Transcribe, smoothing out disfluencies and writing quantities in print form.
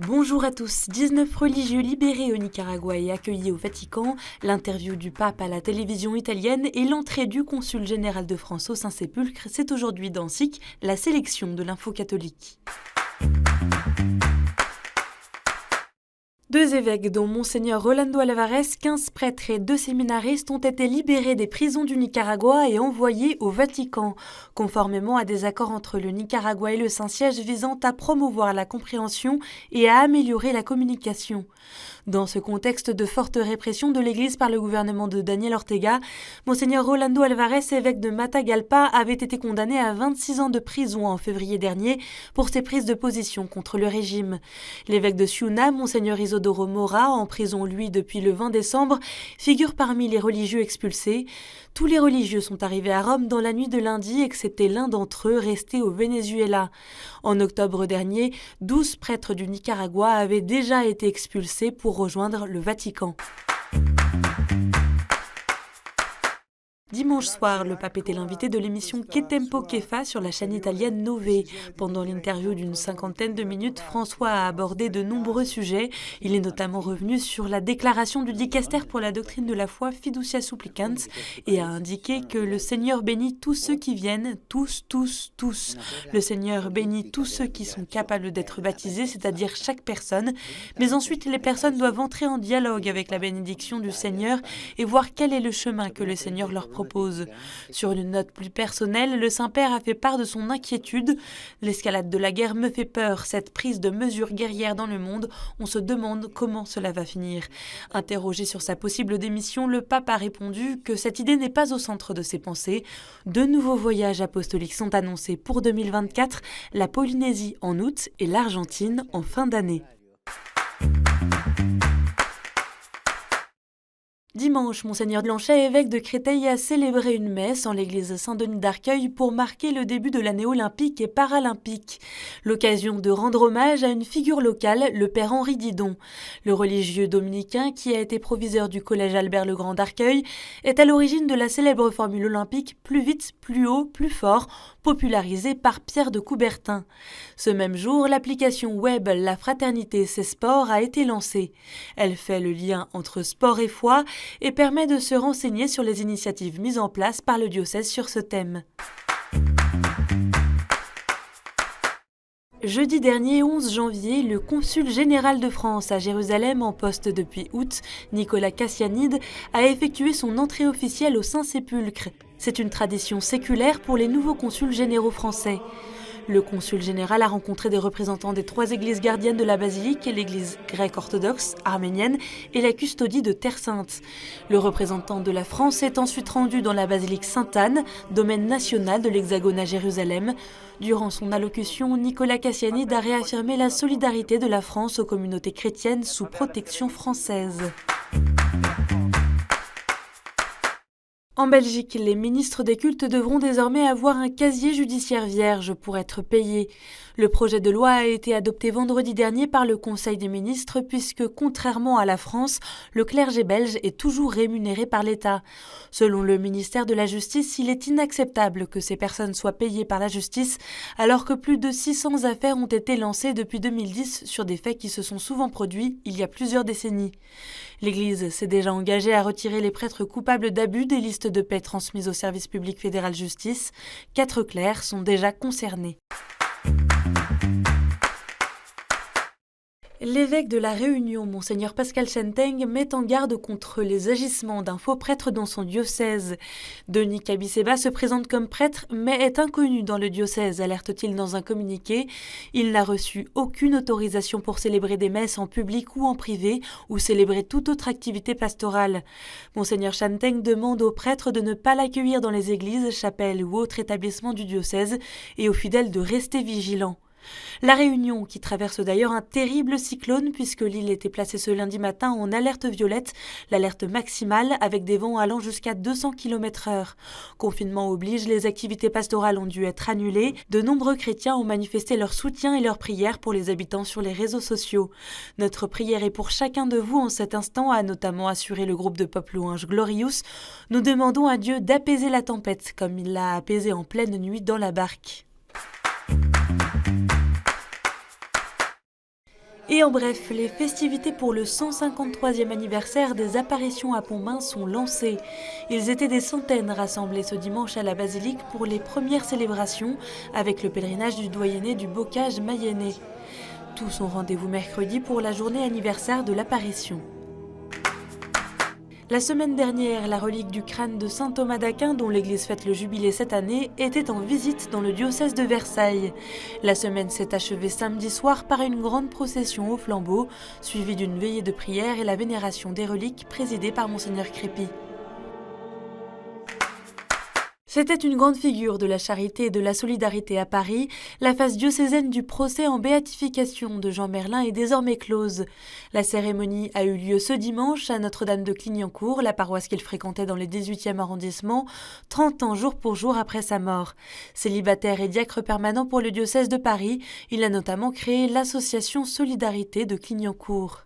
Bonjour à tous. 19 religieux libérés au Nicaragua et accueillis au Vatican, l'interview du pape à la télévision italienne et l'entrée du consul général de France au Saint-Sépulcre, c'est aujourd'hui dans SIC, la sélection de l'info catholique. Deux évêques, dont Monseigneur Rolando Alvarez, 15 prêtres et 2 séminaristes, ont été libérés des prisons du Nicaragua et envoyés au Vatican, conformément à des accords entre le Nicaragua et le Saint-Siège visant à promouvoir la compréhension et à améliorer la communication. Dans ce contexte de forte répression de l'Église par le gouvernement de Daniel Ortega, Monseigneur Rolando Alvarez, évêque de Matagalpa, avait été condamné à 26 ans de prison en février dernier pour ses prises de position contre le régime. L'évêque de Ciuna, Monseigneur Isodoro Mora, en prison lui depuis le 20 décembre, figure parmi les religieux expulsés. Tous les religieux sont arrivés à Rome dans la nuit de lundi, excepté l'un d'entre eux resté au Venezuela. En octobre dernier, 12 prêtres du Nicaragua avaient déjà été expulsés pour rejoindre le Vatican. Dimanche soir, le pape était l'invité de l'émission Que Tempo Que Fa sur la chaîne italienne Nove. Pendant l'interview d'une 50aine de minutes, François a abordé de nombreux sujets. Il est notamment revenu sur la déclaration du dicaster pour la doctrine de la foi Fiducia Supplicans et a indiqué que le Seigneur bénit tous ceux qui viennent, tous. Le Seigneur bénit tous ceux qui sont capables d'être baptisés, c'est-à-dire chaque personne. Mais ensuite, les personnes doivent entrer en dialogue avec la bénédiction du Seigneur et voir quel est le chemin que le Seigneur leur propose. Sur une note plus personnelle, le Saint-Père a fait part de son inquiétude. L'escalade de la guerre me fait peur, cette prise de mesures guerrières dans le monde, on se demande comment cela va finir. Interrogé sur sa possible démission, le pape a répondu que cette idée n'est pas au centre de ses pensées. De nouveaux voyages apostoliques sont annoncés pour 2024, la Polynésie en août et l'Argentine en fin d'année. Dimanche, Monseigneur Blanchet, évêque de Créteil, a célébré une messe en l'église Saint-Denis d'Arcueil pour marquer le début de l'année olympique et paralympique. L'occasion de rendre hommage à une figure locale, le père Henri Didon. Le religieux dominicain, qui a été proviseur du collège Albert-le-Grand d'Arcueil, est à l'origine de la célèbre formule olympique « plus vite, plus haut, plus fort », popularisée par Pierre de Coubertin. Ce même jour, l'application web La Fraternité C'est Sport a été lancée. Elle fait le lien entre sport et foi et permet de se renseigner sur les initiatives mises en place par le diocèse sur ce thème. Jeudi dernier, 11 janvier, le consul général de France à Jérusalem, en poste depuis août, Nicolas Cassianide, a effectué son entrée officielle au Saint-Sépulcre. C'est une tradition séculaire pour les nouveaux consuls généraux français. Le consul général a rencontré des représentants des 3 églises gardiennes de la basilique, l'église grecque orthodoxe, arménienne et la custodie de Terre Sainte. Le représentant de la France est ensuite rendu dans la basilique Sainte-Anne, domaine national de l'Hexagone à Jérusalem. Durant son allocution, Nicolas Cassianide a réaffirmé la solidarité de la France aux communautés chrétiennes sous protection française. En Belgique, les ministres des cultes devront désormais avoir un casier judiciaire vierge pour être payés. Le projet de loi a été adopté vendredi dernier par le Conseil des ministres puisque, contrairement à la France, le clergé belge est toujours rémunéré par l'État. Selon le ministère de la Justice, il est inacceptable que ces personnes soient payées par la justice alors que plus de 600 affaires ont été lancées depuis 2010 sur des faits qui se sont souvent produits il y a plusieurs décennies. L'Église s'est déjà engagée à retirer les prêtres coupables d'abus des listes de paix transmises au service public fédéral justice. 4 clercs sont déjà concernés. L'évêque de la Réunion, Monseigneur Pascal Chenteng, met en garde contre les agissements d'un faux prêtre dans son diocèse. Denis Kabiseba se présente comme prêtre, mais est inconnu dans le diocèse, alerte-t-il dans un communiqué. Il n'a reçu aucune autorisation pour célébrer des messes en public ou en privé, ou célébrer toute autre activité pastorale. Monseigneur Chenteng demande aux prêtres de ne pas l'accueillir dans les églises, chapelles ou autres établissements du diocèse, et aux fidèles de rester vigilants. La Réunion, qui traverse d'ailleurs un terrible cyclone puisque l'île était placée ce lundi matin en alerte violette, l'alerte maximale avec des vents allant jusqu'à 200 km/h. Confinement oblige, les activités pastorales ont dû être annulées. De nombreux chrétiens ont manifesté leur soutien et leur prière pour les habitants sur les réseaux sociaux. Notre prière est pour chacun de vous en cet instant, a notamment assuré le groupe de pop louange Glorious. Nous demandons à Dieu d'apaiser la tempête comme il l'a apaisée en pleine nuit dans la barque. Et en bref, les festivités pour le 153e anniversaire des apparitions à Pontmain sont lancées. Ils étaient des centaines rassemblés ce dimanche à la basilique pour les premières célébrations avec le pèlerinage du doyenné du bocage mayennais. Tous ont rendez-vous mercredi pour la journée anniversaire de l'apparition. La semaine dernière, la relique du crâne de saint Thomas d'Aquin, dont l'église fête le jubilé cette année, était en visite dans le diocèse de Versailles. La semaine s'est achevée samedi soir par une grande procession au flambeau, suivie d'une veillée de prière et la vénération des reliques présidée par Monseigneur Crépy. C'était une grande figure de la charité et de la solidarité à Paris. La phase diocésaine du procès en béatification de Jean Merlin est désormais close. La cérémonie a eu lieu ce dimanche à Notre-Dame de Clignancourt, la paroisse qu'il fréquentait dans le 18e arrondissement, 30 ans jour pour jour après sa mort. Célibataire et diacre permanent pour le diocèse de Paris, il a notamment créé l'association Solidarité de Clignancourt.